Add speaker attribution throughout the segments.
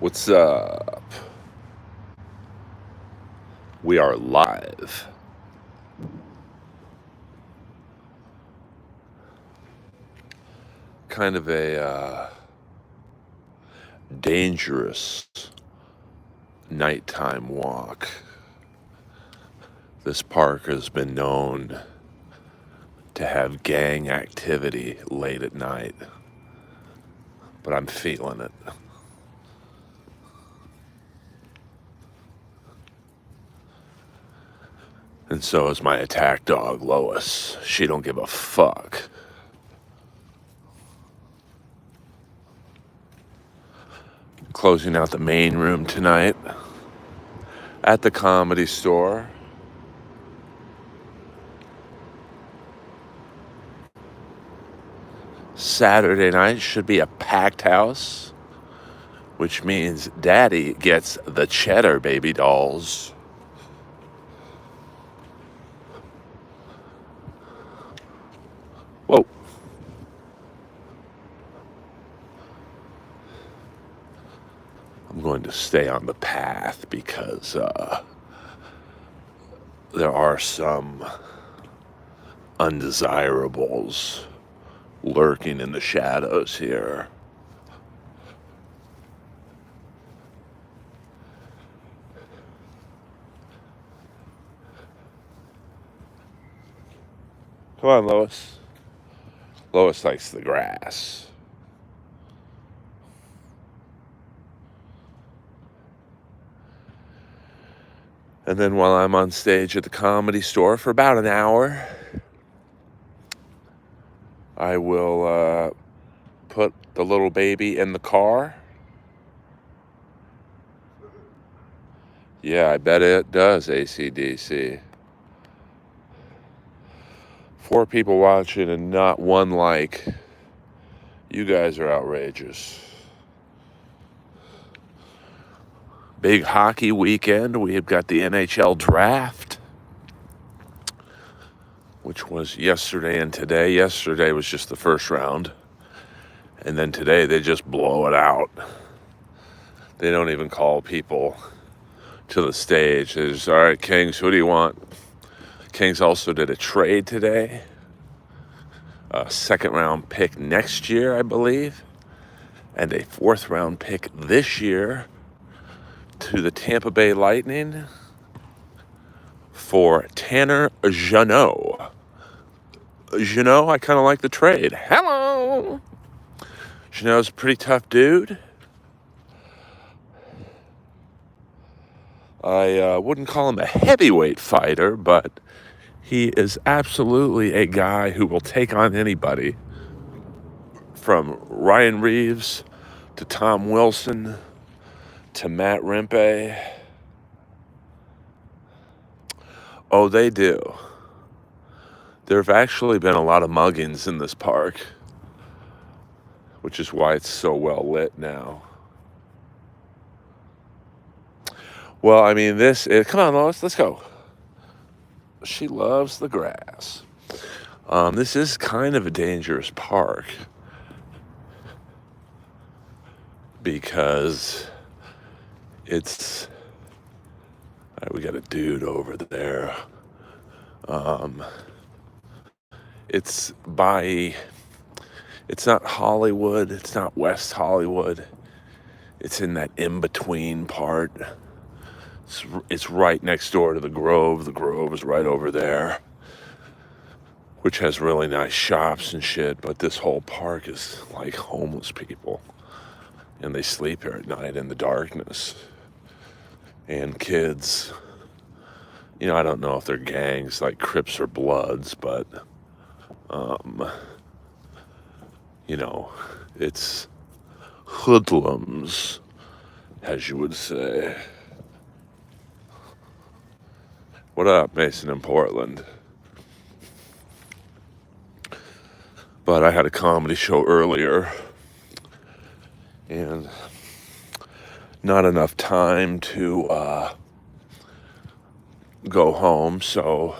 Speaker 1: What's up? We are live. Kind of a dangerous nighttime walk. This park has been known to have gang activity late at night, but I'm feeling it. And so is my attack dog, Lois. She don't give a fuck. Closing out the main room tonight at the Comedy Store. Saturday night should be a packed house, which means Daddy gets the cheddar baby dolls. Whoa. I'm going to stay on the path because there are some undesirables lurking in the shadows here. Come on, Lois. Lois likes the grass. And then while I'm on stage at the Comedy Store for about an hour, I will put the little baby in the car. Yeah, I bet it does, AC/DC. 4 people watching and not one like. You guys are outrageous. Big hockey weekend. We have got the NHL draft, which was yesterday and today. Yesterday was just the first round. And then today they just blow it out. They don't even call people to the stage. They just, all right, Kings, who do you want? Kings also did a trade today. A 2nd round pick next year, I believe. And a 4th round pick this year to the Tampa Bay Lightning for Tanner Jeannot. Jeannot, I kind of like the trade. Hello! Jeannot's a pretty tough dude. I wouldn't call him a heavyweight fighter, but he is absolutely a guy who will take on anybody, from Ryan Reeves to Tom Wilson to Matt Rempe. Oh, they do. There have actually been a lot of muggings in this park, which is why it's so well lit now. Well, I mean, come on, Lois, let's go. She loves the grass. This is kind of a dangerous park because it's, we got a dude over there. It's not Hollywood, it's not West Hollywood. It's in that in-between part. It's right next door to the Grove. The Grove is right over there, which has really nice shops and shit, but this whole park is like homeless people. And they sleep here at night in the darkness. And kids, I don't know if they're gangs like Crips or Bloods, but, it's hoodlums, as you would say. What up, Mason in Portland? But I had a comedy show earlier, and not enough time to go home, so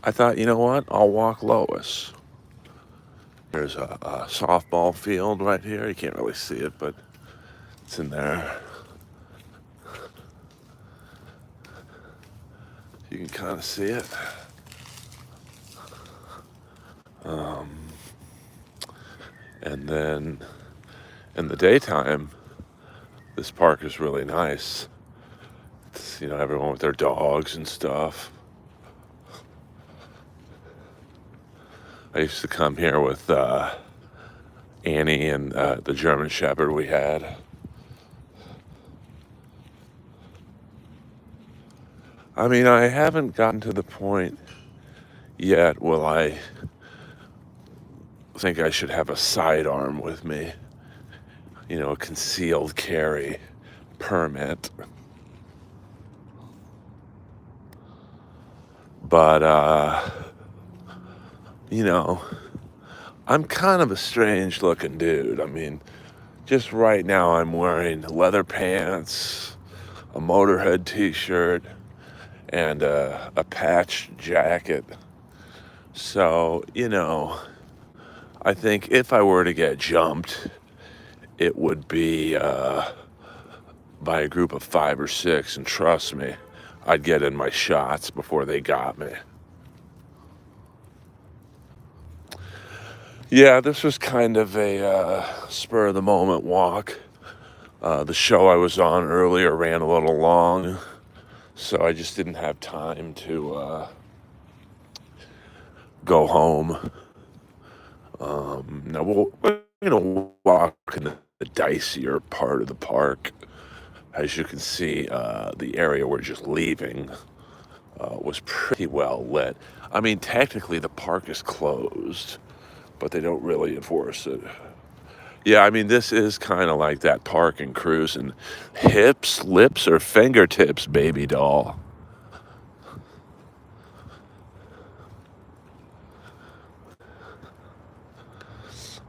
Speaker 1: I thought, you know what, I'll walk Lois. There's a softball field right here. You can't really see it, but it's in there. You can kind of see it. And then in the daytime, this park is really nice. It's, everyone with their dogs and stuff. I used to come here with Annie and the German Shepherd we had. I mean, I haven't gotten to the point yet will I think I should have a sidearm with me. A concealed carry permit. But, I'm kind of a strange looking dude. I mean, just right now I'm wearing leather pants, a Motorhead t-shirt, and a patched jacket. So, I think if I were to get jumped, it would be by a group of 5 or 6, and trust me, I'd get in my shots before they got me. Yeah, this was kind of a spur-of-the-moment walk. The show I was on earlier ran a little long, so I just didn't have time to go home. Now we're going to walk in the dicier part of the park. As you can see, the area we're just leaving was pretty well lit. I mean, technically the park is closed, but they don't really enforce it. Yeah, I mean, this is kind of like that park in Cruising. Hips, lips, or fingertips, baby doll.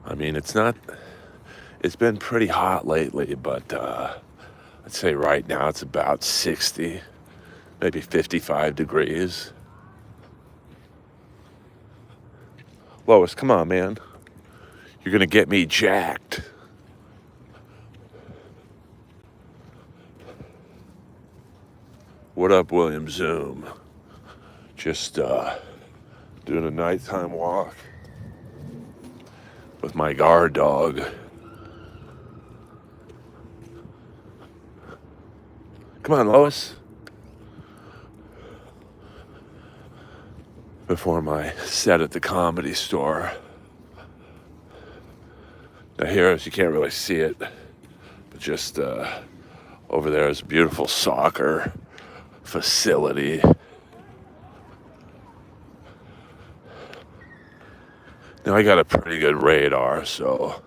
Speaker 1: I mean, it's been pretty hot lately, but I'd say right now it's about 60, maybe 55 degrees. Lois, come on, man. You're going to get me jacked. What up, William Zoom? Just doing a nighttime walk with my guard dog. Come on, Lois. Before my set at the Comedy Store. Now here, as you can't really see it, but just over there is a beautiful soccer facility. Now I got a pretty good radar, so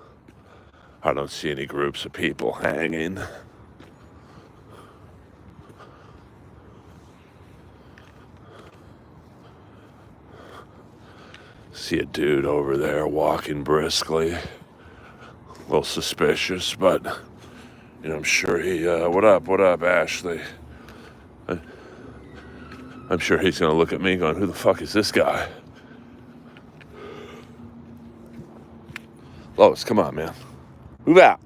Speaker 1: I don't see any groups of people hanging. See a dude over there walking briskly. A little suspicious, but I'm sure he. What up, Ashley? I'm sure he's gonna look at me going, "Who the fuck is this guy?" Lois, come on, man. Move out.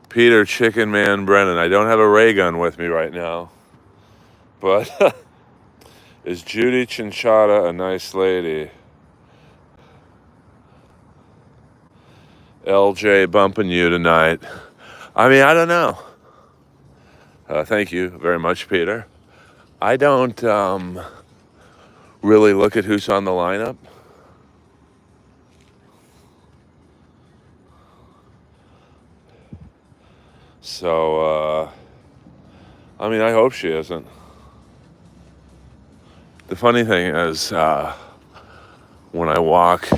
Speaker 1: Peter Chicken Man Brennan, I don't have a ray gun with me right now, but is Judy Chinchada a nice lady? LJ bumping you tonight. I mean, I don't know. Thank you very much, Peter. I don't really look at who's on the lineup. So, I mean, I hope she isn't. The funny thing is, when I walk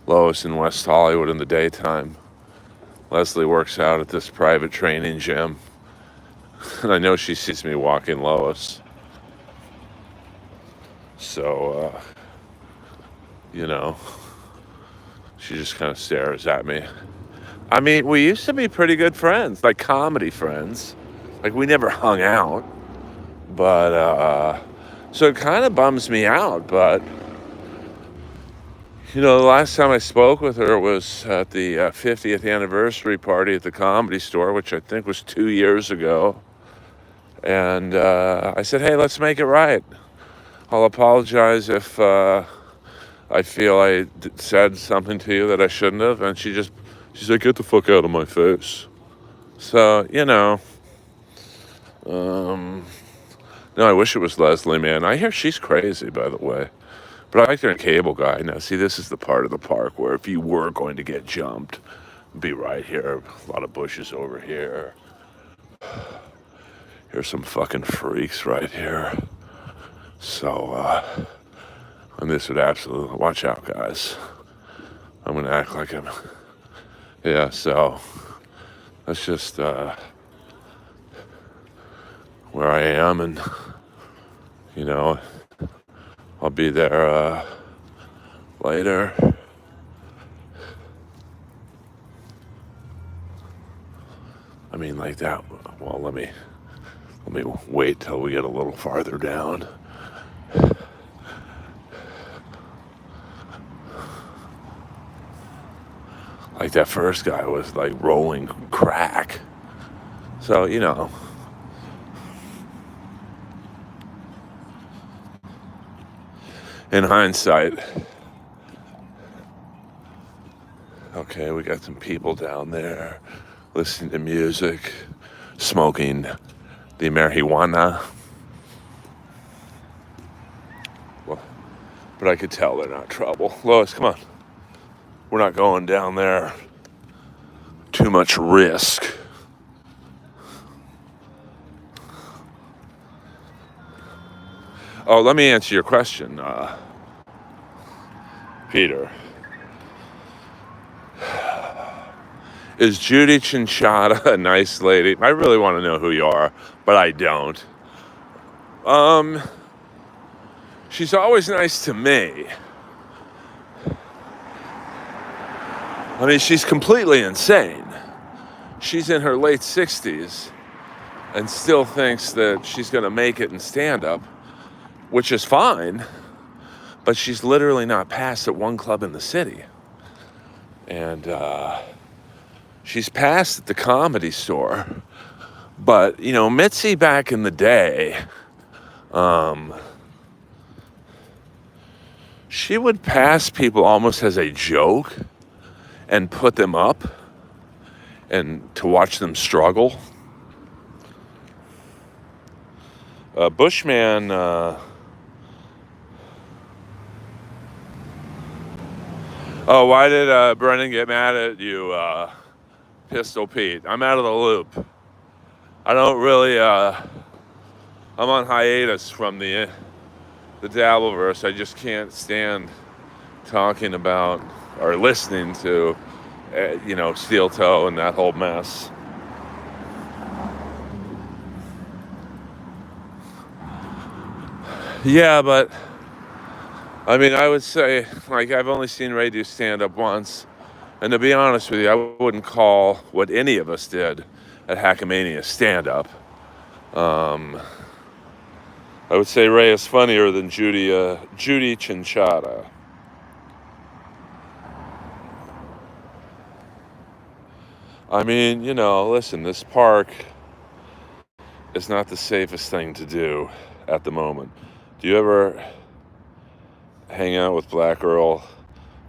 Speaker 1: Lois in West Hollywood in the daytime, Leslie works out at this private training gym. And I know she sees me walking Lois. So, she just kind of stares at me. I mean, we used to be pretty good friends, like comedy friends. Like, we never hung out. But, so it kind of bums me out, but, You know, the last time I spoke with her was at the 50th anniversary party at the Comedy Store, which I think was 2 years ago. And I said, hey, let's make it right. I'll apologize if I feel I said something to you that I shouldn't have. And she said, get the fuck out of my face. So, you know, no, I wish it was Leslie, man. I hear she's crazy, by the way. But I like her in Cable Guy. Now, see, this is the part of the park where if you were going to get jumped, it'd be right here. A lot of bushes over here. Here's some fucking freaks right here. So, and this would absolutely, watch out, guys. I'm gonna act like I'm, yeah, so, that's just, where I am, and, you know, I'll be there, later. I mean, like that, well, let me wait till we get a little farther down. Like that first guy was like rolling crack. So, you know. In hindsight, okay, we got some people down there listening to music, smoking the marijuana. Well, but I could tell they're not trouble. Lois, come on. We're not going down there. Too much risk. Oh, let me answer your question, Peter. Is Judy Chinchada a nice lady? I really want to know who you are, but I don't. She's always nice to me. I mean, she's completely insane. She's in her late 60s and still thinks that she's going to make it in stand-up, which is fine, but she's literally not passed at one club in the city. And she's passed at the Comedy Store. But, you know, Mitzi back in the day, she would pass people almost as a joke and put them up and to watch them struggle. Bushman, oh, why did Brennan get mad at you, Pistol Pete? I'm out of the loop. I don't really, I'm on hiatus from the Dabbleverse. I just can't stand talking about or listening to, you know, Steel Toe and that whole mess. Yeah, but I mean, I would say, like, I've only seen Ray do stand-up once, and to be honest with you, I wouldn't call what any of us did at Hackamania stand-up. I would say Ray is funnier than Judy Chinchada. I mean, you know, listen, this park is not the safest thing to do at the moment. Do you ever hang out with Black Earl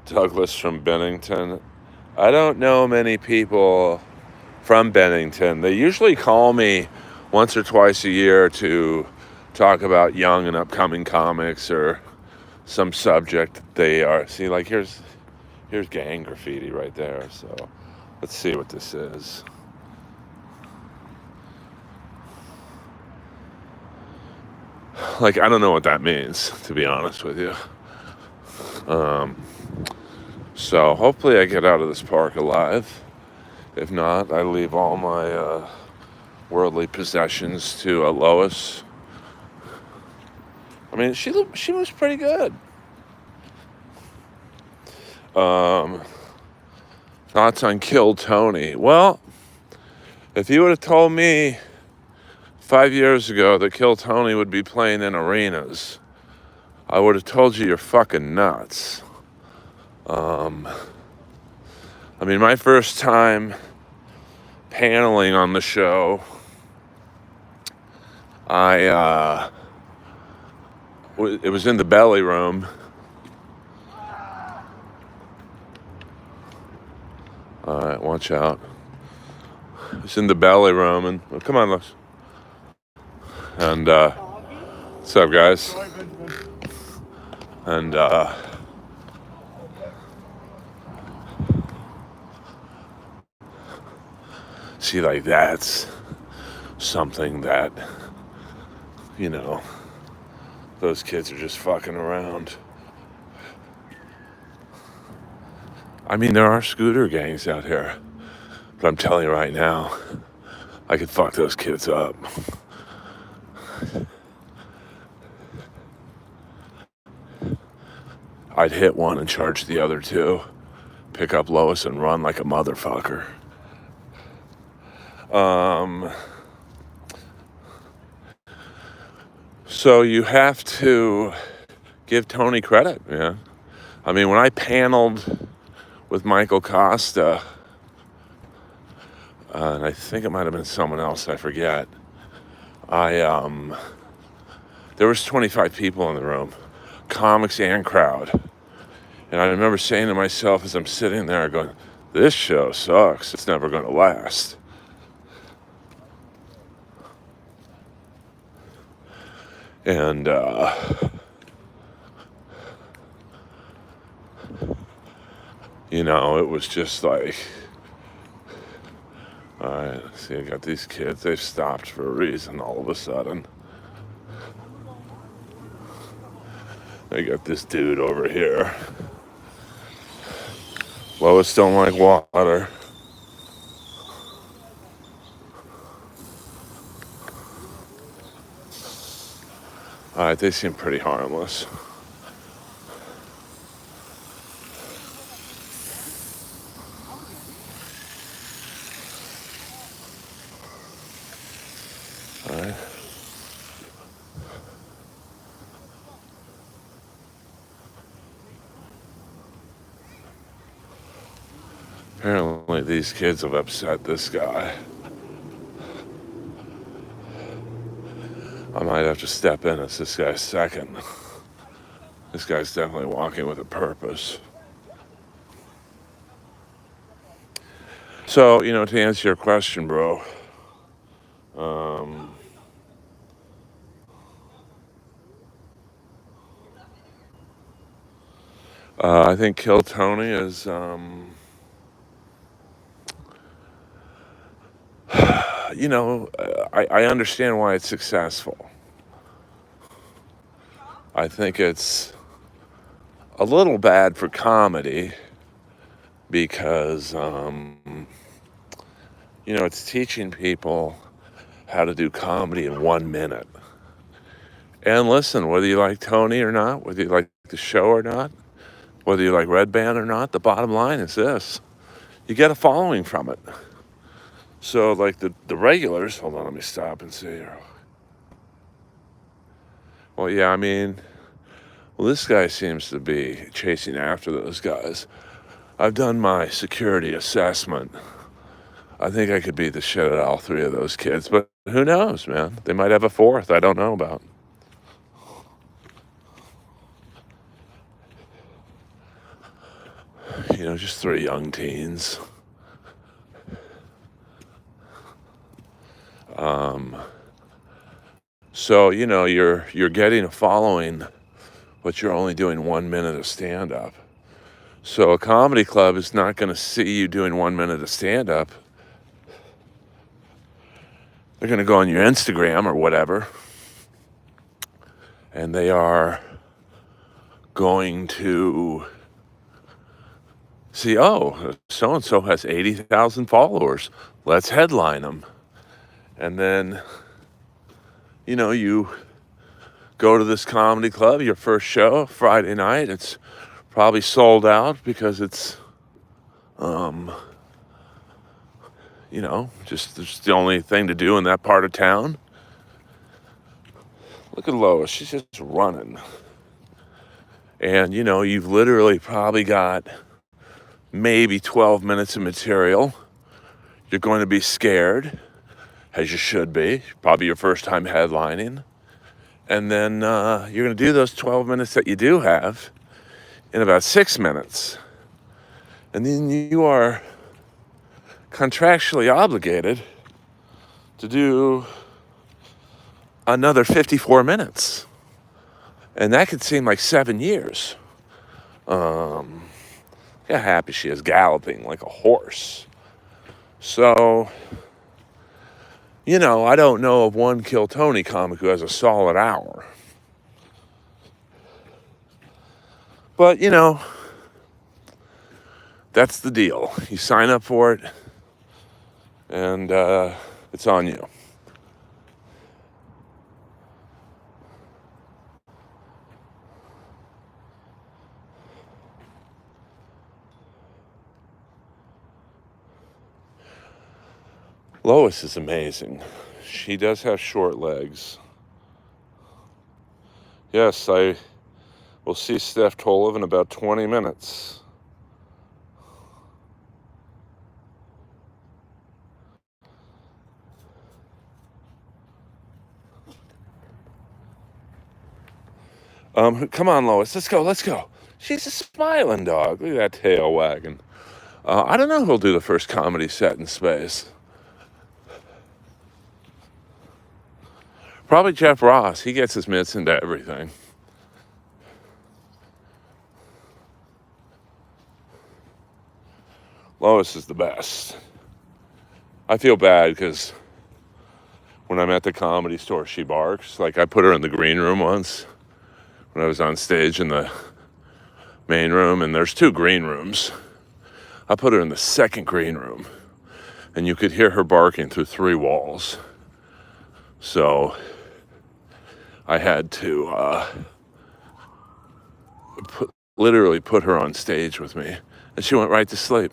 Speaker 1: Douglas from Bennington? I don't know many people from Bennington. They usually call me once or twice a year to talk about young and upcoming comics or some subject they are. See, like here's gang graffiti right there. So let's see what this is. Like, I don't know what that means, to be honest with you. So hopefully I get out of this park alive. If not, I leave all my worldly possessions to Lois. I mean, she was pretty good. Thoughts on Kill Tony? Well, if you would have told me 5 years ago that Kill Tony would be playing in arenas, I would have told you you're fucking nuts. I mean, my first time paneling on the show, it was in the belly room. All right, watch out. It's in the belly room, and oh, come on, Lux. And what's up, guys? And see, like, that's something that, you know, those kids are just fucking around. I mean, there are scooter gangs out here, but I'm telling you right now, I could fuck those kids up. I'd hit one and charge the other two, pick up Lois and run like a motherfucker. So you have to give Tony credit, yeah. I mean, when I paneled with Michael Costa, and I think it might have been someone else, I forget. There was 25 people in the room, comics and crowd. And I remember saying to myself as I'm sitting there going, this show sucks, it's never gonna last. And you know, it was just like, all right, see, I got these kids, they've stopped for a reason all of a sudden. I got this dude over here. Lois don't like water. All right, they seem pretty harmless. All right. Apparently these kids have upset this guy. I might have to step in as this guy's second. This guy's definitely walking with a purpose. So, you know, to answer your question, bro, I think Kill Tony is, you know, I understand why it's successful. I think it's a little bad for comedy because, you know, it's teaching people how to do comedy in 1 minute. And listen, whether you like Tony or not, whether you like the show or not, whether you like Red Band or not, the bottom line is this. You get a following from it. So, like the regulars, hold on, let me stop and see. Well, yeah, I mean, well, this guy seems to be chasing after those guys. I've done my security assessment. I think I could beat the shit out of all three of those kids, but who knows, man? They might have a fourth I don't know about. You know, just three young teens. So, you know, you're getting a following, but you're only doing 1 minute of stand-up. So a comedy club is not going to see you doing 1 minute of stand-up. They're going to go on your Instagram or whatever, and they are going to see, oh, so-and-so has 80,000 followers. Let's headline them. And then, you know, you go to this comedy club, your first show, Friday night. It's probably sold out because it's, you know, just it's the only thing to do in that part of town. Look at Lois, she's just running. And, you've literally probably got maybe 12 minutes of material. You're going to be scared, as you should be. Probably your first time headlining. And then you're going to do those 12 minutes that you do have in about 6 minutes. And then you are contractually obligated to do another 54 minutes. And that could seem like 7 years. How happy she is, galloping like a horse. So, I don't know of one Kill Tony comic who has a solid hour. But, that's the deal. You sign up for it, and it's on you. Lois is amazing. She does have short legs. Yes, I will see Steph Tolev in about 20 minutes. Come on, Lois. Let's go. She's a smiling dog. Look at that tail wagging. I don't know who'll do the first comedy set in space. Probably Jeff Ross. He gets his mitts into everything. Lois is the best. I feel bad because when I'm at the Comedy Store, she barks. Like, I put her in the green room once when I was on stage in the main room, and there's 2 green rooms. I put her in the second green room, and you could hear her barking through 3 walls. So I had to literally put her on stage with me, and she went right to sleep.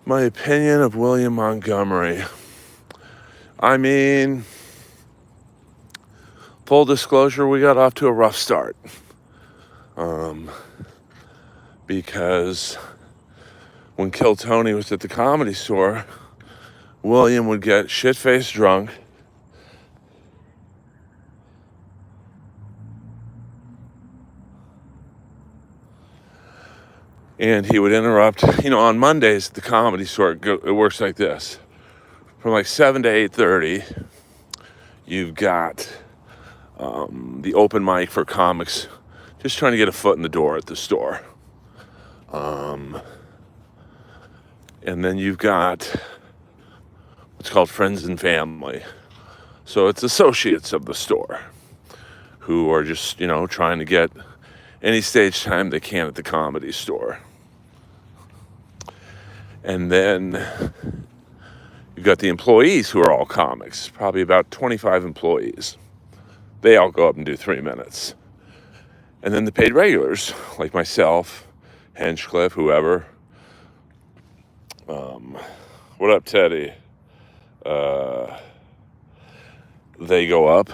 Speaker 1: My opinion of William Montgomery. I mean, full disclosure, we got off to a rough start. Because when Kill Tony was at the Comedy Store, William would get shit-faced drunk, and he would interrupt. On Mondays at the Comedy Store, it works like this. From like 7 to 8:30, you've got the open mic for comics just trying to get a foot in the door at the store. And then you've got what's called friends and family. So it's associates of the store who are just, trying to get any stage time they can at the Comedy Store. And then you've got the employees who are all comics, probably about 25 employees. They all go up and do 3 minutes. And then the paid regulars, like myself, Henchcliffe, whoever. What up, Teddy? They go up.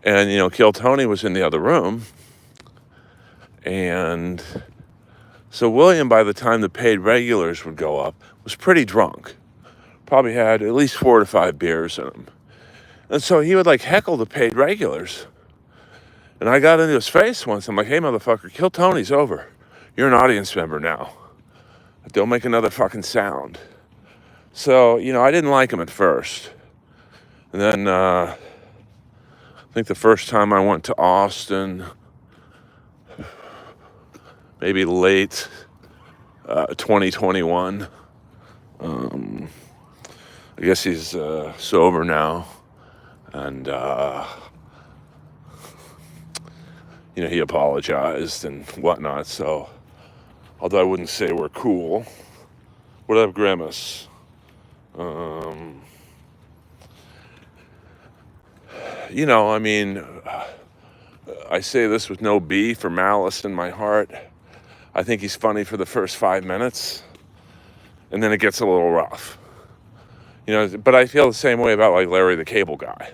Speaker 1: And, Kill Tony was in the other room. And so William, by the time the paid regulars would go up, was pretty drunk. Probably had at least 4 to 5 beers in him. And so he would heckle the paid regulars. And I got into his face once. I'm like, hey, motherfucker, Kill Tony's over. You're an audience member now. Don't make another fucking sound. So, I didn't like him at first. And then I think the first time I went to Austin, maybe late 2021. I guess he's sober now. And, he apologized and whatnot. So, although I wouldn't say we're cool. What up, Grimace? I say this with no beef or malice in my heart. I think he's funny for the first 5 minutes, and then it gets a little rough. But I feel the same way about like Larry the Cable Guy.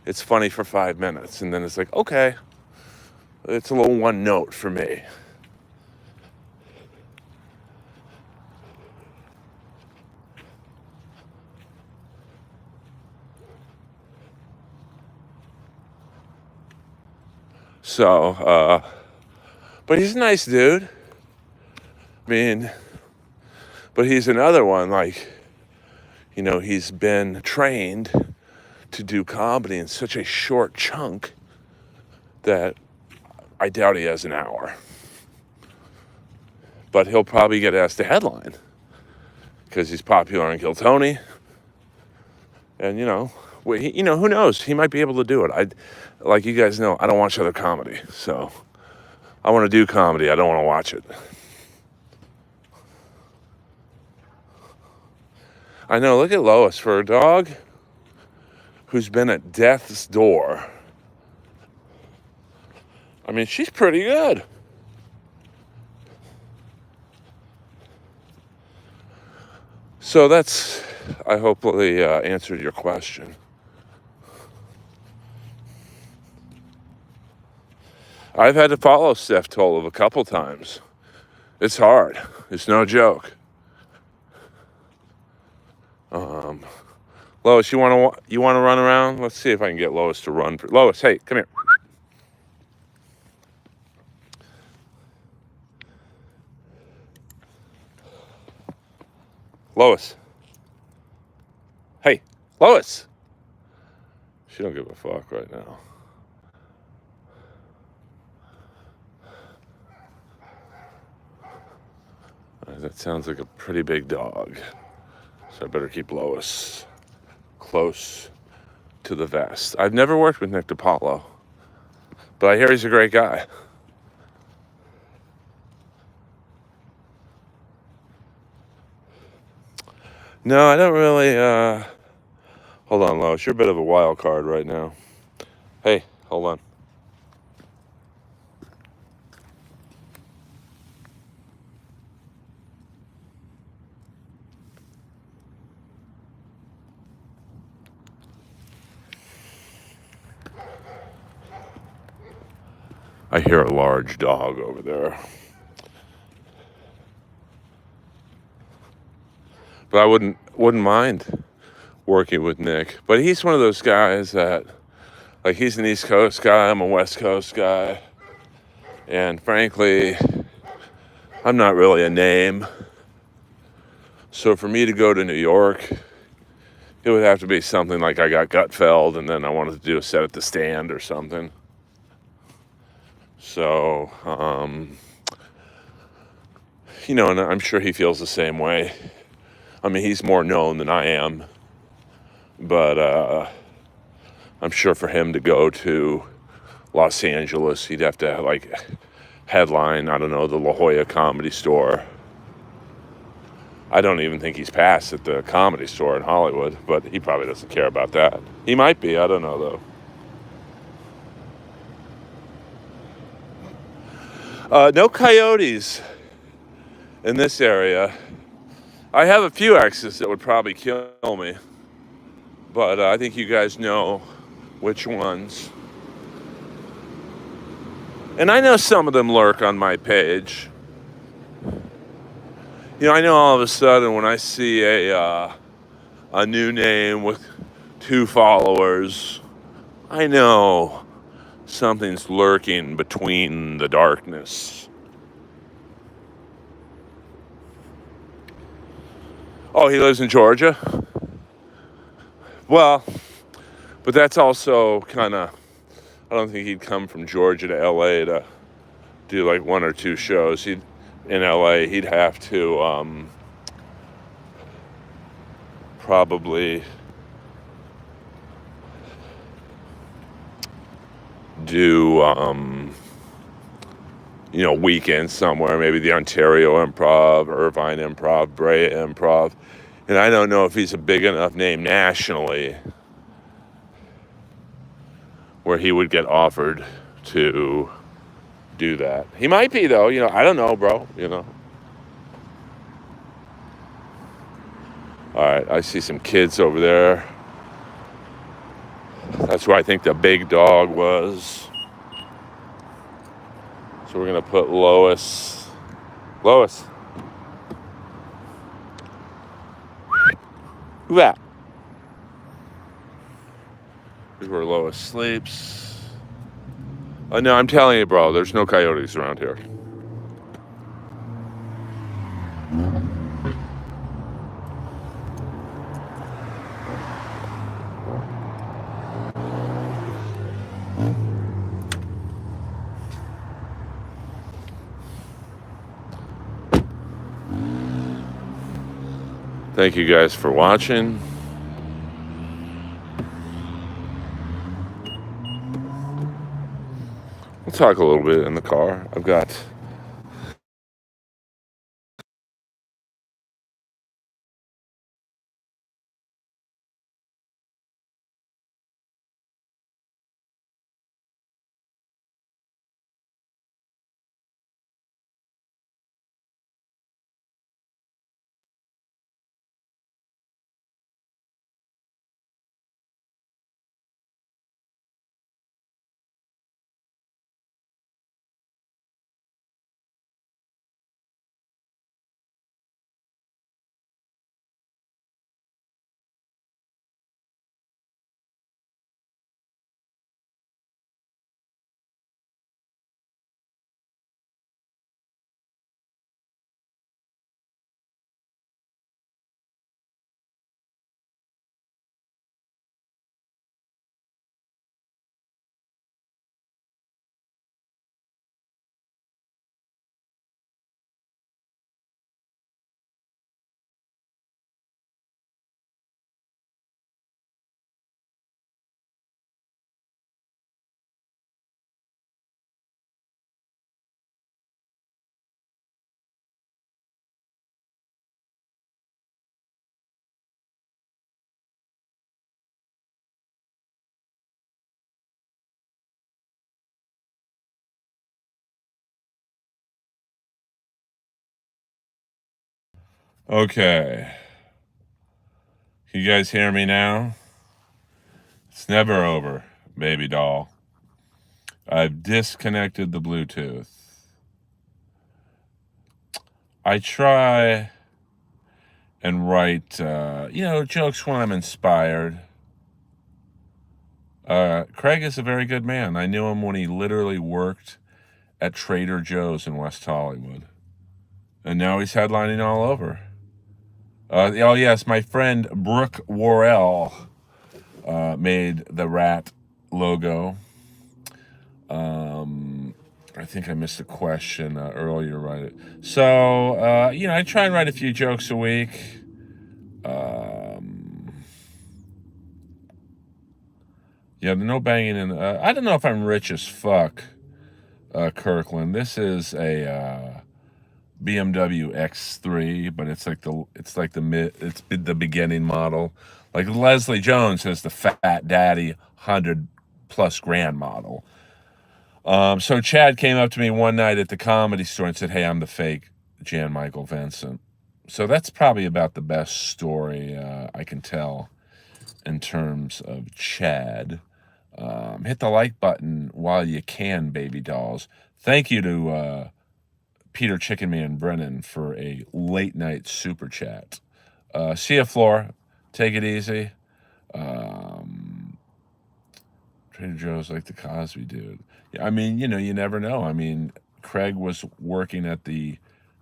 Speaker 1: It's funny for 5 minutes, and then it's like, okay, it's a little one note for me. So, but he's a nice dude. I mean, but he's another one, like, he's been trained to do comedy in such a short chunk that I doubt he has an hour. But he'll probably get asked to headline because he's popular on Kill Tony. And, who knows? He might be able to do it. Like you guys know, I don't watch other comedy. So I want to do comedy. I don't want to watch it. I know, look at Lois. For a dog who's been at death's door, I mean, she's pretty good. So that's, I hopefully answered your question. I've had to follow Steph Tolov a couple times. It's hard. It's no joke. Lois, you want to run around? Let's see if I can get Lois to run. Lois, hey, come here. Lois. Hey, Lois. She don't give a fuck right now. That sounds like a pretty big dog. So I better keep Lois close to the vest. I've never worked with Nick DiPaolo, but I hear he's a great guy. No, I don't really, hold on, Lois. You're a bit of a wild card right now. Hey, hold on. I hear a large dog over there. But I wouldn't mind working with Nick. But he's one of those guys that, like, he's an East Coast guy, I'm a West Coast guy. And frankly, I'm not really a name. So for me to go to New York, it would have to be something like I got Gutfeld and then I wanted to do a set at the Stand or something. So, and I'm sure he feels the same way. I mean, he's more known than I am. But I'm sure for him to go to Los Angeles, he'd have to, like, headline, I don't know, the La Jolla Comedy Store. I don't even think he's passed at the Comedy Store in Hollywood, but he probably doesn't care about that. He might be, I don't know, though. No coyotes in this area. I have a few exes that would probably kill me, but I think you guys know which ones. And I know some of them lurk on my page. I know all of a sudden when I see a new name with 2 followers, I know something's lurking between the darkness. Oh, he lives in Georgia? Well, but that's also kind of, I don't think he'd come from Georgia to LA to do like 1 or 2 shows. In LA, he'd have to probably do, weekends somewhere, maybe the Ontario Improv, Irvine Improv, Brea Improv. And I don't know if he's a big enough name nationally where he would get offered to do that. He might be, though. I don't know, bro. All right, I see some kids over there. That's where I think the big dog was. So we're gonna put Lois. Lois. Who that? Here's where Lois sleeps. No, I'm telling you, bro, there's no coyotes around here. Thank you guys for watching. We'll talk a little bit in the car. I've got... Okay. Can you guys hear me now? It's never over, baby doll. I've disconnected the Bluetooth. I try and write, jokes when I'm inspired. Craig is a very good man. I knew him when he literally worked at Trader Joe's in West Hollywood. And now he's headlining all over. Oh, yes, my friend Brooke Worrell made the rat logo. I think I missed a question earlier, right? So, I try and write a few jokes a week. No banging in. I don't know if I'm rich as fuck, Kirkland. This is a BMW X3, but it's the beginning model. Like Leslie Jones has the Fat Daddy 100+ grand model. So Chad came up to me one night at the Comedy Store and said, "Hey, I'm the fake Jan Michael Vincent." So that's probably about the best story I can tell in terms of Chad. Hit the like button while you can, baby dolls. Thank you to Peter Chicken Man Brennan for a late night super chat. See ya, Floor. Take it easy. Trader Joe's like the Cosby dude. Yeah, I mean, you never know. I mean, Craig was working at the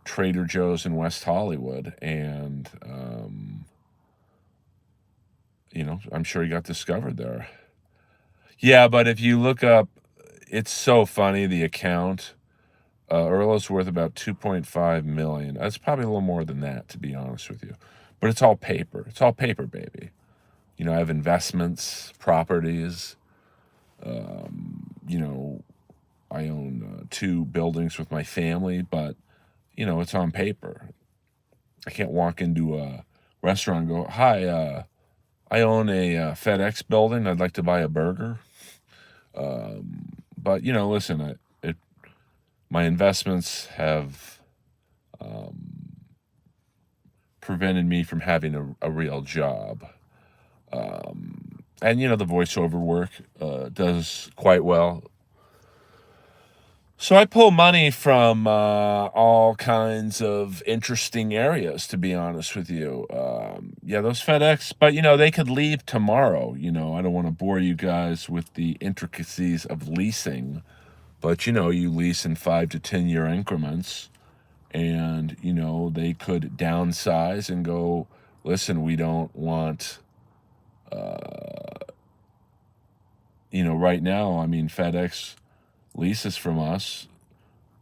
Speaker 1: Trader Joe's in West Hollywood, and I'm sure he got discovered there. Yeah, but if you look up, it's so funny, the account. Earl is worth about 2.5 million. That's probably a little more than that, to be honest with you. But it's all paper. It's all paper, baby. I have investments, properties. I own 2 buildings with my family, but it's on paper. I can't walk into a restaurant and go, "Hi, I own a FedEx building. I'd like to buy a burger." But listen, my investments have prevented me from having a real job. And, the voiceover work does quite well. So I pull money from all kinds of interesting areas, to be honest with you. Yeah, those FedEx, but they could leave tomorrow. I don't want to bore you guys with the intricacies of leasing, but you lease in 5 to 10 year increments, and they could downsize and go, listen, we don't want. Right now, I mean, FedEx leases from us.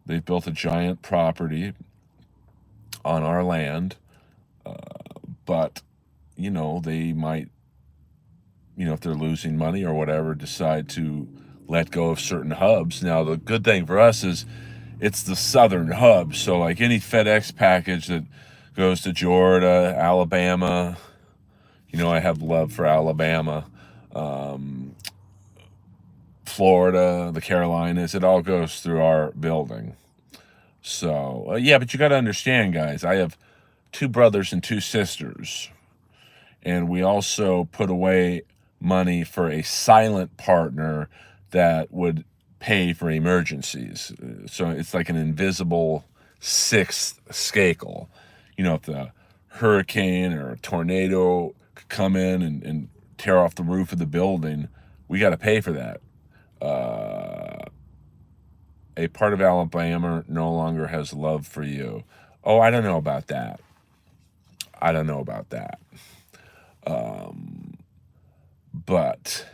Speaker 1: They've built a giant property on our land, but they might, if they're losing money or whatever, decide to let go of certain hubs. Now, the good thing for us is it's the southern hub, so like any FedEx package that goes to Georgia, Alabama, I have love for Alabama, Florida, the Carolinas, it all goes through our building. So, yeah, but you got to understand, guys, I have 2 brothers and 2 sisters, and we also put away money for a silent partner that would pay for emergencies. So it's like an invisible 6th Skakel. If the hurricane or a tornado could come in and tear off the roof of the building, we got to pay for that. A part of Alabama no longer has love for you. Oh, I don't know about that. But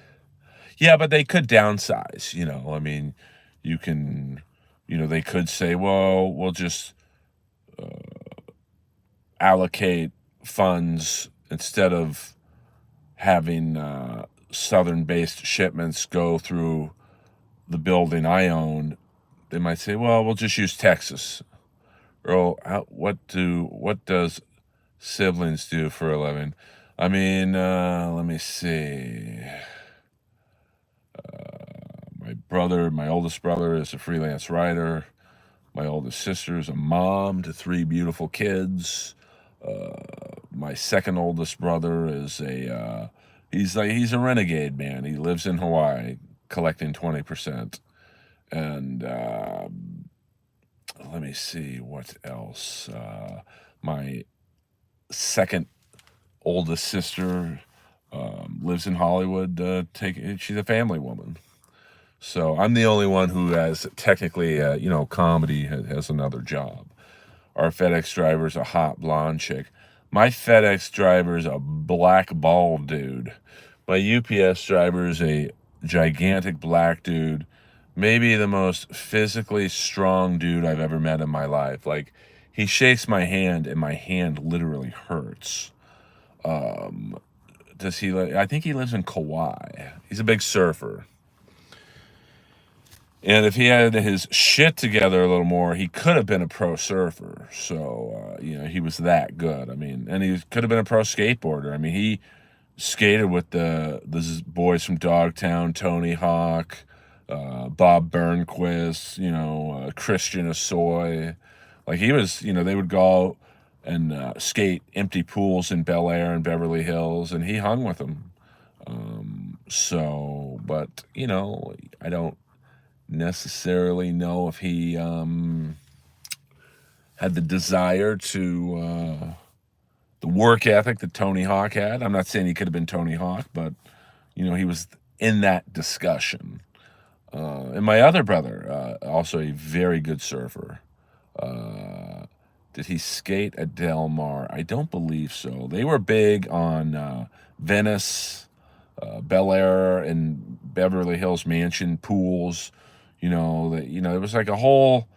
Speaker 1: yeah, but they could downsize, I mean, you can, they could say, well, we'll just allocate funds instead of having southern-based shipments go through the building I own. They might say, well, we'll just use Texas. Earl, what does siblings do for a living? I mean, let me see. My oldest brother is a freelance writer. My oldest sister is a mom to 3 beautiful kids. My second oldest brother is he's a renegade, man. He lives in Hawaii, collecting 20%. And let me see what else. My second oldest sister lives in Hollywood. She's a family woman. So I'm the only one who has technically, comedy has another job. Our FedEx driver's a hot blonde chick. My FedEx driver's a black bald dude. My UPS driver's a gigantic black dude. Maybe the most physically strong dude I've ever met in my life. Like, he shakes my hand and my hand literally hurts. I think he lives in Kauai. He's a big surfer. And if he had his shit together a little more, he could have been a pro surfer. So, he was that good. I mean, and he could have been a pro skateboarder. I mean, he skated with the boys from Dogtown, Tony Hawk, Bob Burnquist, Christian Asoy. Like, he was, they would go and skate empty pools in Bel Air and Beverly Hills, and he hung with them. But, I don't necessarily know if he had the desire to the work ethic that Tony Hawk had. I'm not saying he could have been Tony Hawk, but he was in that discussion. And my other brother, also a very good surfer. Did he skate at Del Mar? I don't believe so. They were big on Venice, Bel Air, and Beverly Hills mansion pools. It was like a whole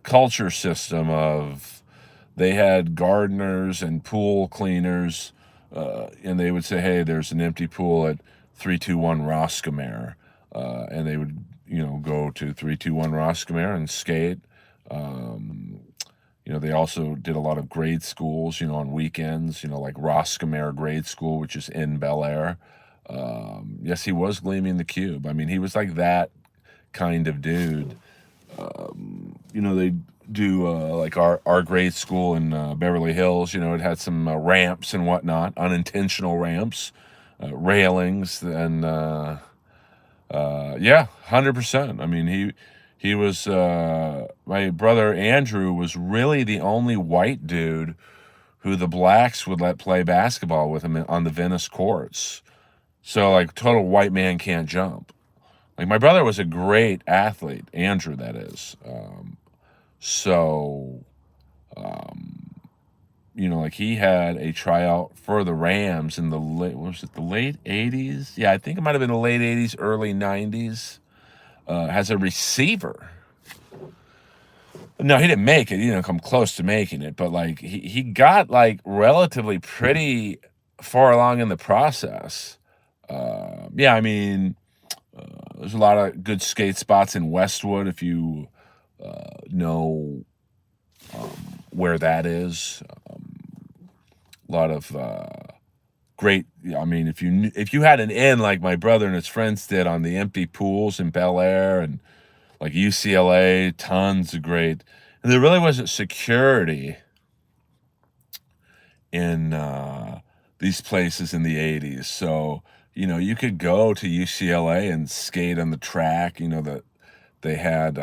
Speaker 1: culture system of, they had gardeners and pool cleaners, and they would say, hey, there's an empty pool at 321 Roscommare, and they would go to 321 Roscommare and skate. They also did a lot of grade schools, on weekends, like Roscommare Grade School, which is in Bel Air. Yes, he was Gleaming the Cube. I mean, he was like that kind of dude. do like our grade school in Beverly Hills. You know, it had some ramps and whatnot, unintentional ramps, railings, and yeah, 100%. I mean, he was my brother Andrew was really the only white dude who the blacks would let play basketball with him on the Venice courts. So like total white man can't jump. Like my brother was a great athlete, Andrew, that is. So you know, like he had a tryout for the Rams in the late, what was it, the late 80s? Yeah, I think it might have been the late 80s, early 90s. As a receiver. No, he didn't make it. He didn't come close to making it, but like he got like relatively pretty far along in the process. Yeah, I mean, there's a lot of good skate spots in Westwood if you know where that is. A lot of great. I mean, if you had an inn like my brother and his friends did on the empty pools in Bel Air and like UCLA, tons of great. And there really wasn't security in these places in the 80s. So, you know, you could go to UCLA and skate on the track, you know, that they had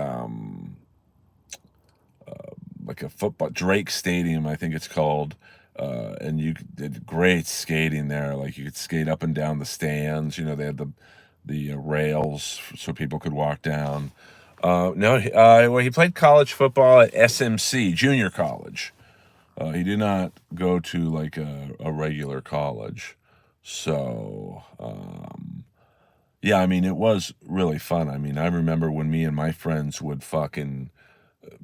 Speaker 1: like a football, Drake Stadium, I think it's called. And you did great skating there. Like you could skate up and down the stands. You know, they had the rails so people could walk down. No, well, he played college football at SMC, junior college. He did not go to like a regular college. So, yeah, I mean, it was really fun. I mean, I remember when me and my friends would fucking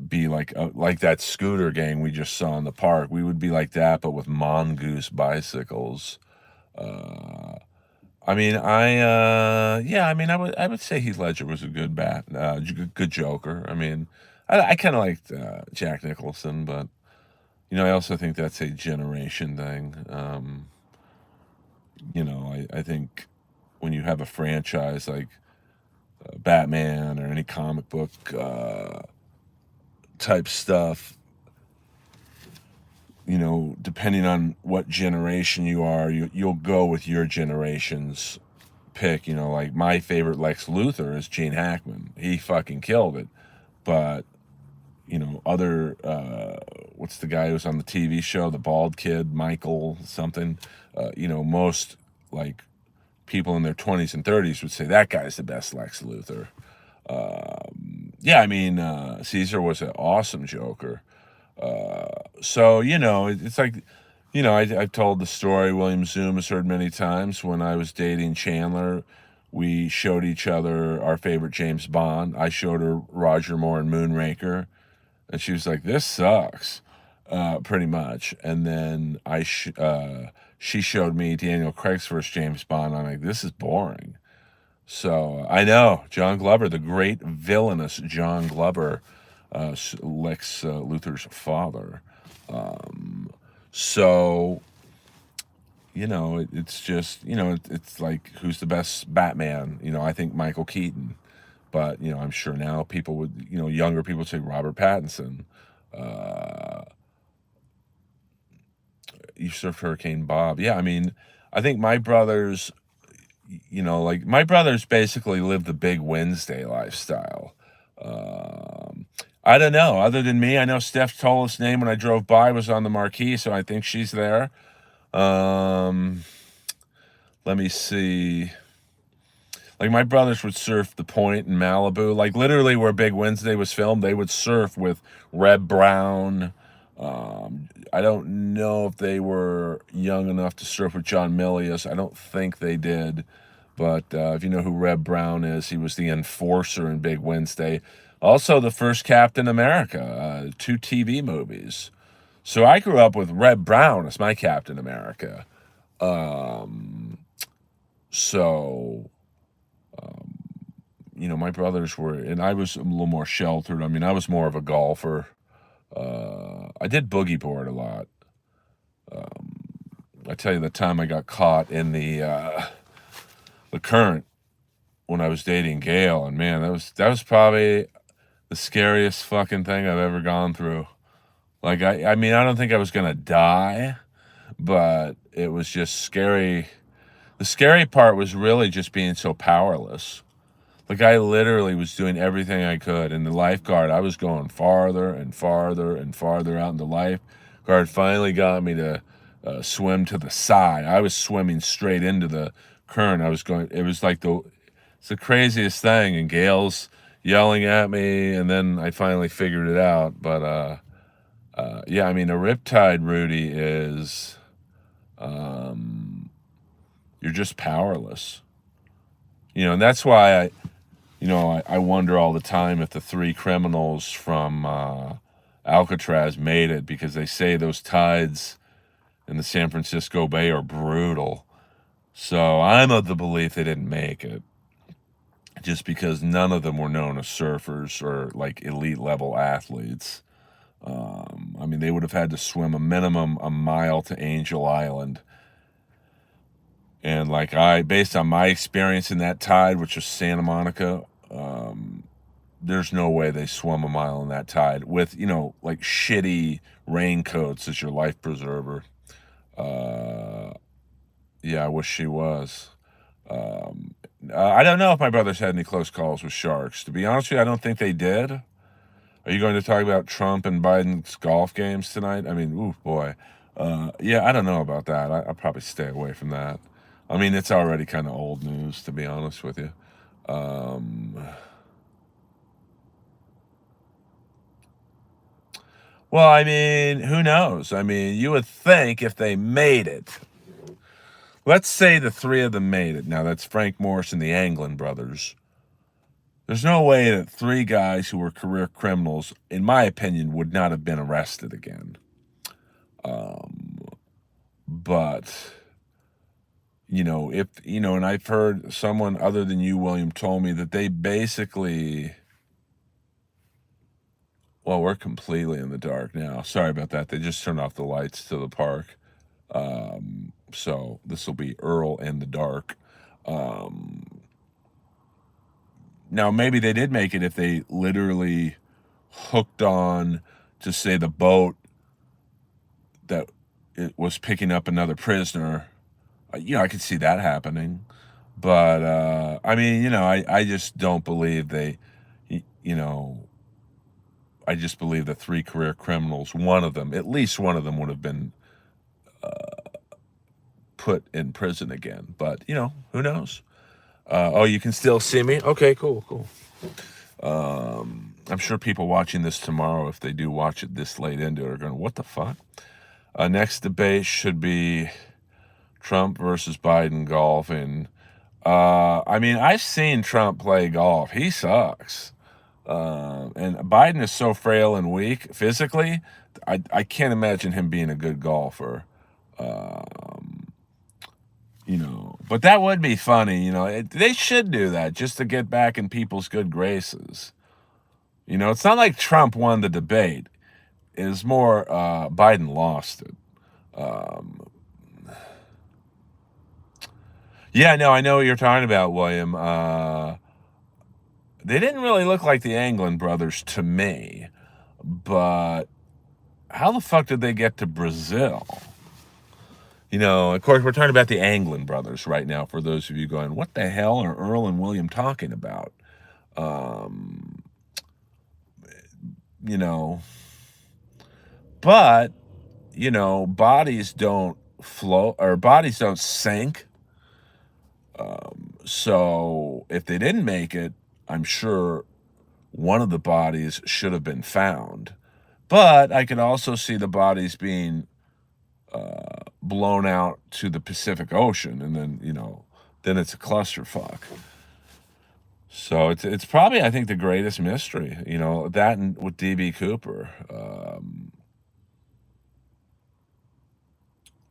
Speaker 1: be like that scooter gang we just saw in the park. We would be like that, but with mongoose bicycles. I mean, yeah, I mean, I would say Heath Ledger was a good good Joker. I mean, I kind of liked Jack Nicholson, but you know, I also think that's a generation thing. You know, I think when you have a franchise like Batman or any comic book type stuff, you know, depending on what generation you are, you'll go with your generation's pick. You know, like my favorite Lex Luthor is Gene Hackman. He fucking killed it. But you know, other what's the guy who's on the TV show, the bald kid, Michael something. You know, most like people in their 20s and 30s would say that guy's the best Lex Luthor. Yeah, I mean, Caesar was an awesome Joker. So, you know, it's like, you know, I've told the story William Zoom has heard many times. When I was dating Chandler, we showed each other our favorite James Bond. I showed her Roger Moore and Moonraker, and she was like, "This sucks," pretty much. And then she showed me Daniel Craig's first James Bond. I'm like, "This is boring." So I know John Glover, the great villainous John Glover, Lex Luthor's father. So, you know, it's just, you know, it's like, who's the best Batman? You know, I think Michael Keaton. But, you know, I'm sure now people would, you know, younger people would say Robert Pattinson. You surfed Hurricane Bob. Yeah, I mean, I think my brothers, you know, like my brothers basically live the big Wednesday lifestyle. I don't know. Other than me, I know Steph Tollef's name when I drove by was on the marquee, so I think she's there. Let me see. Like my brothers would surf the point in Malibu, like literally where Big Wednesday was filmed. They would surf with Reb Brown. I don't know if they were young enough to surf with John Milius. I don't think they did. But if you know who Reb Brown is, he was the enforcer in Big Wednesday. Also, the first Captain America, 2 TV movies. So I grew up with Reb Brown as my Captain America. So, you know, my brothers were, and I was a little more sheltered. I mean, I was more of a golfer. I did boogie board a lot. I tell you, the time I got caught in the current when I was dating Gail, and man, that was probably the scariest fucking thing I've ever gone through. Like, I mean, I don't think I was gonna die, but it was just scary. The scary part was really just being so powerless. Like, I literally was doing everything I could. And the lifeguard, I was going farther and farther and farther out. And the lifeguard finally got me to swim to the side. I was swimming straight into the current. I was going, it was like it's the craziest thing. And Gail's yelling at me. And then I finally figured it out. But yeah, I mean, a riptide, Rudy, is you're just powerless. And that's why I wonder all the time if the three criminals from Alcatraz made it, because they say those tides in the San Francisco Bay are brutal. So I'm of the belief they didn't make it, just because none of them were known as surfers or like elite level athletes. I mean, they would have had to swim a minimum a mile to Angel Island. And based on my experience in that tide, which was Santa Monica, there's no way they swum a mile in that tide with, like shitty raincoats as your life preserver. Yeah, I wish she was. I don't know if my brothers had any close calls with sharks. To be honest with you, I don't think they did. Are you going to talk about Trump and Biden's golf games tonight? I mean, ooh, boy. Yeah, I don't know about that. I'll probably stay away from that. I mean, it's already kind of old news, to be honest with you. Well, I mean, who knows? I mean, you would think if they made it, let's say the three of them made it. Now, that's Frank Morris and the Anglin brothers. There's no way that three guys who were career criminals, in my opinion, would not have been arrested again. But, and I've heard someone other than you, William, told me that they basically, well, we're completely in the dark now. Sorry about that. They just turned off the lights to the park. So this will be Earl in the dark. Now, maybe they did make it if they literally hooked on to, say, the boat that it was picking up another prisoner. I could see that happening. But, I mean, I just don't believe I just believe the three career criminals, at least one of them would have been put in prison again. But, who knows? Oh, you can still see me? Okay, cool. I'm sure people watching this tomorrow, if they do watch it this late into it, are going, what the fuck? Next debate should be Trump versus Biden golfing. I mean, I've seen Trump play golf. He sucks. And Biden is so frail and weak physically, I can't imagine him being a good golfer. But that would be funny. They should do that just to get back in people's good graces. It's not like Trump won the debate. It was more Biden lost it. Yeah, no, I know what you're talking about, William. They didn't really look like the Anglin brothers to me, but how the fuck did they get to Brazil? Of course, we're talking about the Anglin brothers right now, for those of you going, what the hell are Earl and William talking about? But, bodies don't float, or bodies don't sink. So if they didn't make it, I'm sure one of the bodies should have been found. But I could also see the bodies being blown out to the Pacific Ocean, and then it's a clusterfuck. So it's probably, I think, the greatest mystery, that and with D.B. Cooper.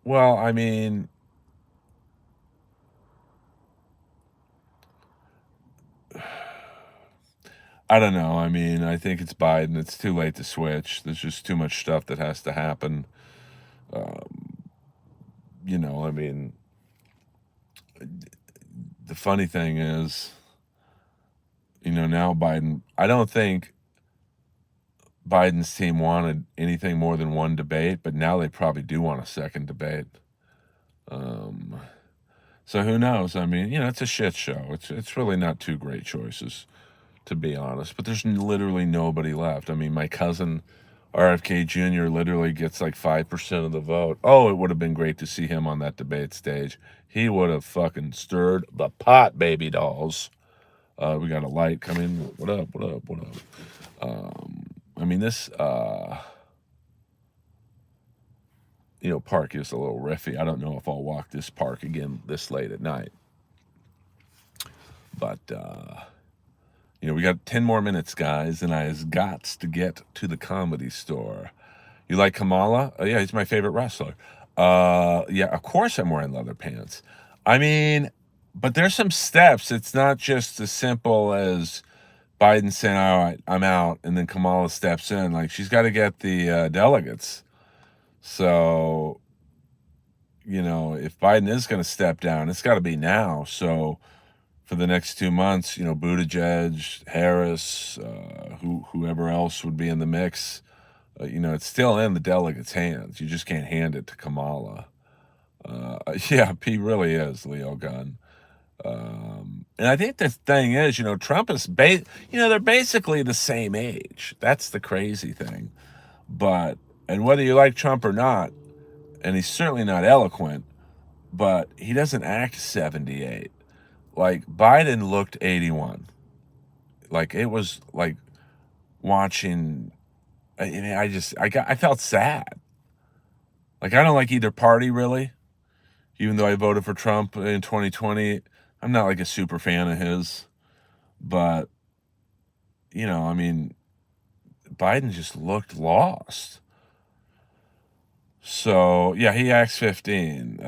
Speaker 1: Well, I mean, I don't know. I mean, I think it's Biden. It's too late to switch. There's just too much stuff that has to happen. I mean, the funny thing is, now Biden, I don't think Biden's team wanted anything more than one debate, but now they probably do want a second debate. So who knows? I mean, it's a shit show. It's really not two great choices, to be honest. But there's literally nobody left. I mean, my cousin RFK Jr. literally gets like 5% of the vote. Oh, it would have been great to see him on that debate stage. He would have fucking stirred the pot, baby dolls. We got a light coming. What up? What up? What up? I mean, this park is a little riffy. I don't know if I'll walk this park again this late at night. But we got 10 more minutes, guys, and I has gots to get to the Comedy Store. You like Kamala? Oh, yeah, he's my favorite wrestler. Yeah, of course I'm wearing leather pants. I mean, but there's some steps. It's not just as simple as Biden saying, all right, I'm out, and then Kamala steps in. Like, she's got to get the delegates. So, if Biden is going to step down, it's got to be now. So for the next 2 months, Buttigieg, Harris, whoever else would be in the mix, it's still in the delegates' hands. You just can't hand it to Kamala. Yeah, he really is, Leo Gunn. And I think the thing is, Trump is, they're basically the same age. That's the crazy thing. And whether you like Trump or not, and he's certainly not eloquent, but he doesn't act 78. Like, Biden looked 81. Like, it was like watching, I felt sad. Like, I don't like either party, really. Even though I voted for Trump in 2020, I'm not like a super fan of his. But, I mean, Biden just looked lost. So, yeah, he acts 15.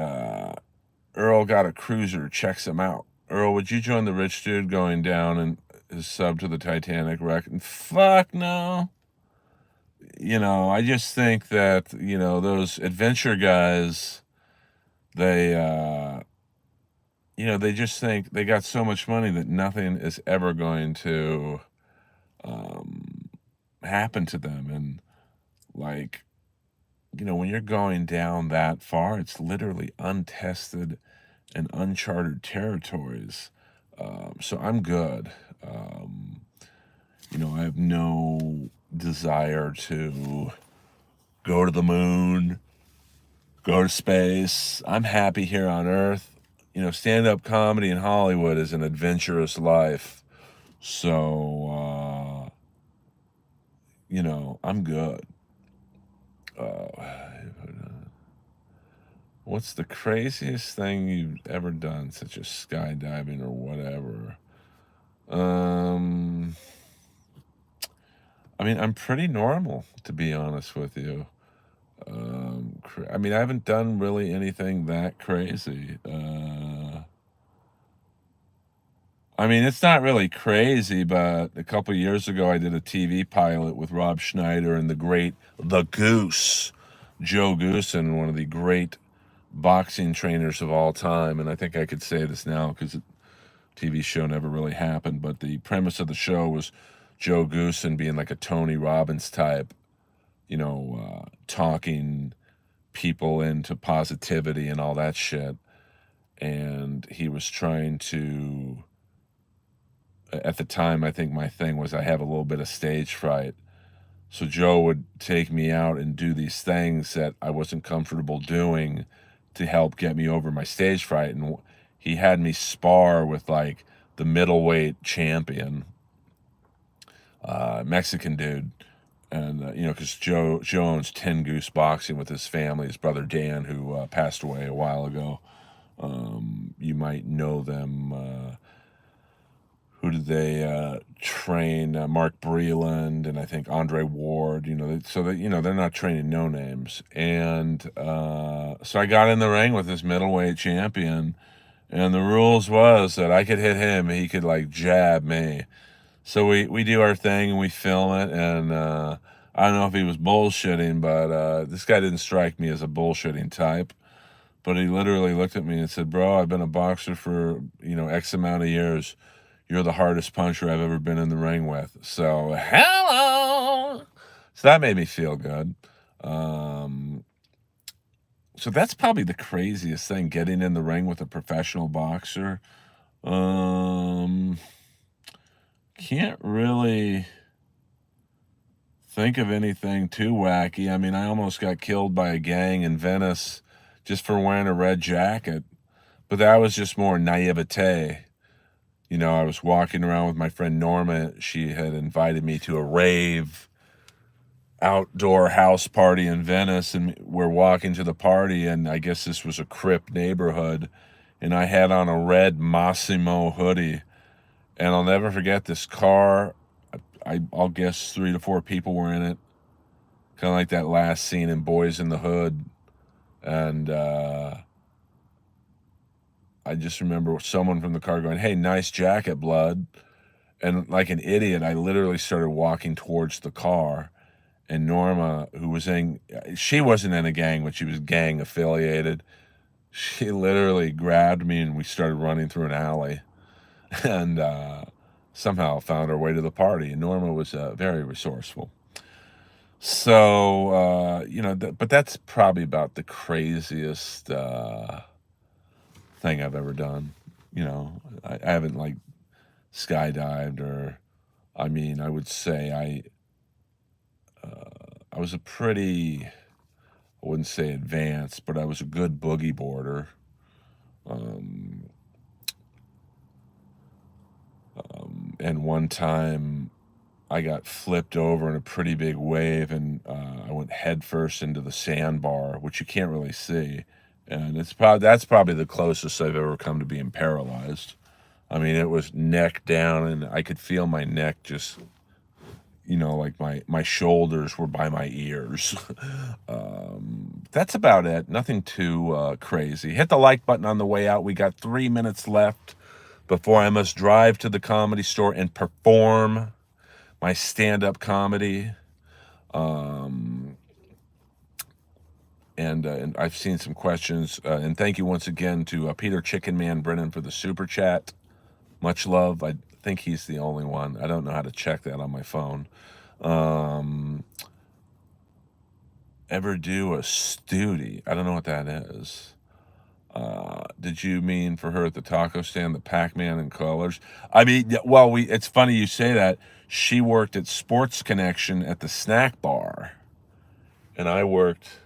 Speaker 1: Earl got a cruiser, checks him out. Earl, would you join the rich dude going down and his sub to the Titanic wreck? And fuck no. I just think that, those adventure guys, they just think they got so much money that nothing is ever going to happen to them. And, like, when you're going down that far, it's literally untested and uncharted territories. So I'm good. I have no desire to go to the moon, go to space. I'm happy here on Earth. Stand-up comedy in Hollywood is an adventurous life. So, I'm good. What's the craziest thing you've ever done, such as skydiving or whatever? I mean, I'm pretty normal, to be honest with you. I mean, I haven't done really anything that crazy. I mean, it's not really crazy, but a couple years ago, I did a TV pilot with Rob Schneider and the Goose, Joe Goosen, one of the great boxing trainers of all time. And I think I could say this now because the TV show never really happened. But the premise of the show was Joe Goosen being like a Tony Robbins type, talking people into positivity and all that shit. And he was trying to, at the time, I think my thing was I have a little bit of stage fright. So Joe would take me out and do these things that I wasn't comfortable doing to help get me over my stage fright. And he had me spar with like the middleweight champion, Mexican dude. And, because Joe owns 10 Goose Boxing with his family, his brother Dan, who passed away a while ago. You might know them. Who did they train? Mark Breland and I think Andre Ward. So that they're not training no names. And so I got in the ring with this middleweight champion, and the rules was that I could hit him, he could like jab me. So we do our thing and we film it, and I don't know if he was bullshitting, but this guy didn't strike me as a bullshitting type. But he literally looked at me and said, "Bro, I've been a boxer for X amount of years. You're the hardest puncher I've ever been in the ring with." So, hello. So that made me feel good. Um, so that's probably the craziest thing, getting in the ring with a professional boxer. Um, can't really think of anything too wacky. I mean, I almost got killed by a gang in Venice just for wearing a red jacket, but that was just more naivete. You know, I was walking around with my friend Norma. She had invited me to a rave outdoor house party in Venice, and we're walking to the party, and I guess this was a Crip neighborhood, and I had on a red Massimo hoodie, and I'll never forget this car. I'll guess 3 to 4 people were in it, kind of like that last scene in Boys in the Hood, and I just remember someone from the car going, "Hey, nice jacket, blood," and like an idiot, I literally started walking towards the car. And Norma, who was she wasn't in a gang, but she was gang affiliated. She literally grabbed me and we started running through an alley, and somehow found our way to the party. And Norma was very resourceful. So but that's probably about the craziest thing I've ever done. You know, I haven't like skydived, or I mean, I would say I was a pretty, I wouldn't say advanced, but I was a good boogie boarder. And one time I got flipped over in a pretty big wave, and I went headfirst into the sandbar, which you can't really see. And that's probably the closest I've ever come to being paralyzed. I mean, it was neck down, and I could feel my neck just, like my shoulders were by my ears. That's about it. Nothing too crazy. Hit the like button on the way out. We got 3 minutes left before I must drive to the Comedy Store and perform my stand-up comedy. And I've seen some questions. And thank you once again to Peter Chicken Man Brennan for the super chat. Much love. I think he's the only one. I don't know how to check that on my phone. Ever do a stooty? I don't know what that is. Did you mean for her at the taco stand, the Pac-Man in colors? I mean, well, it's funny you say that. She worked at Sports Connection at the snack bar, and I worked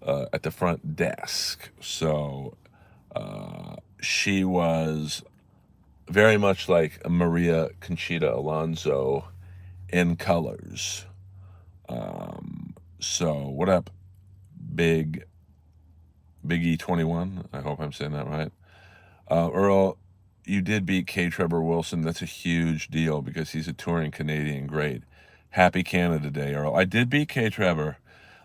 Speaker 1: at the front desk. So she was very much like Maria Conchita Alonso in colors. So what up, Big E21? I hope I'm saying that right. Earl, you did beat K. Trevor Wilson. That's a huge deal because he's a touring Canadian great. Happy Canada Day, Earl. I did beat K. Trevor.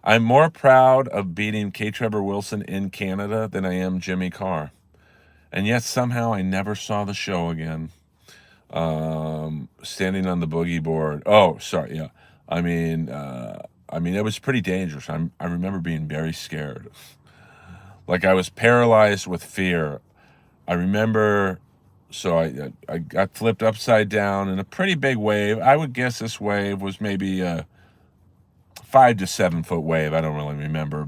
Speaker 1: I'm more proud of beating K. Trevor Wilson in Canada than I am Jimmy Carr. And yet somehow I never saw the show again. Standing on the boogie board. Oh, sorry. Yeah. I mean, it was pretty dangerous. I remember being very scared. Like I was paralyzed with fear. I remember, so I got flipped upside down in a pretty big wave. I would guess this wave was maybe a 5 to 7 foot wave. I don't really remember,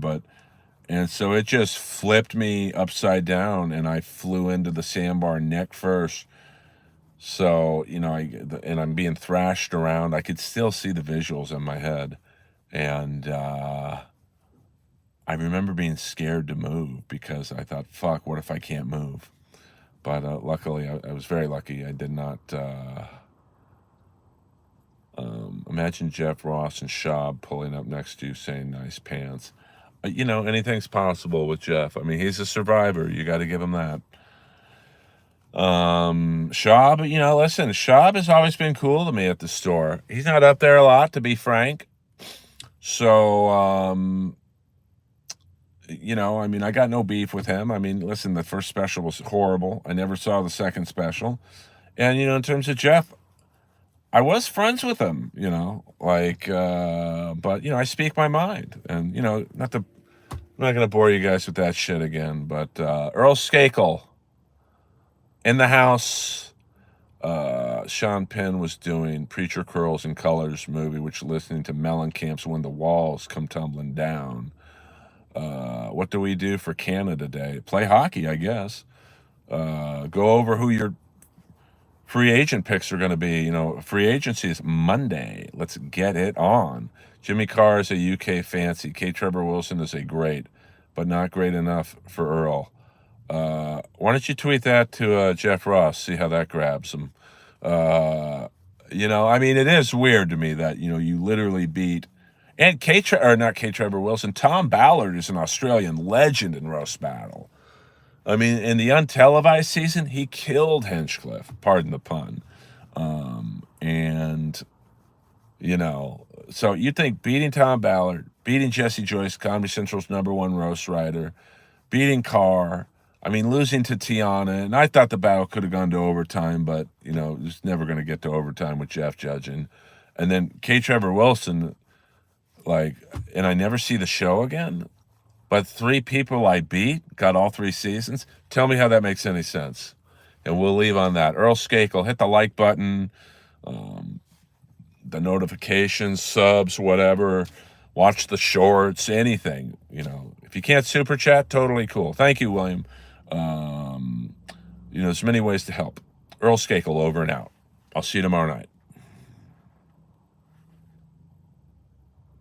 Speaker 1: and so it just flipped me upside down, and I flew into the sandbar neck first. So, and I'm being thrashed around. I could still see the visuals in my head. And I remember being scared to move because I thought, fuck, what if I can't move? But luckily, I was very lucky. I did not. Imagine Jeff Ross and Schaub pulling up next to you saying nice pants. Anything's possible with Jeff. I mean, he's a survivor. You got to give him that. Schaub, listen, Schaub has always been cool to me at the store. He's not up there a lot, to be frank. So, I got no beef with him. I mean, listen, the first special was horrible. I never saw the second special. And, in terms of Jeff, I was friends with him, but, I speak my mind. And, I'm not going to bore you guys with that shit again, but Earl Skakel in the house. Sean Penn was doing Preacher Curls and Colors movie, which listening to Mellencamp's When the Walls Come Tumbling Down. What do we do for Canada Day? Play hockey, I guess. Go over who your free agent picks are going to be. You know, free agency is Monday. Let's get it on. Jimmy Carr is a UK fancy. K. Trevor Wilson is a great, but not great enough for Earl. Why don't you tweet that to Jeff Ross? See how that grabs him. You know, I mean, it is weird to me that, you know, you literally beat, and not K. Trevor Wilson, Tom Ballard is an Australian legend in roast battle. I mean, in the untelevised season, he killed Hinchcliffe, pardon the pun. And, you know, so you think beating Tom Ballard, beating Jesse Joyce, Comedy Central's #1 roast writer, beating Carr, I mean, losing to Tiana, and I thought the battle could have gone to overtime, but, you know, it was never going to get to overtime with Jeff judging. And then K. Trevor Wilson, like, and I never see the show again, but 3 people I beat got all 3 seasons. Tell me how that makes any sense. And we'll leave on that. Earl Skakel, hit the like button, the notifications, subs, whatever. Watch the shorts, anything. You know, if you can't super chat, totally cool. Thank you, William. You know, there's many ways to help. Earl Skakel, over and out. I'll see you tomorrow night.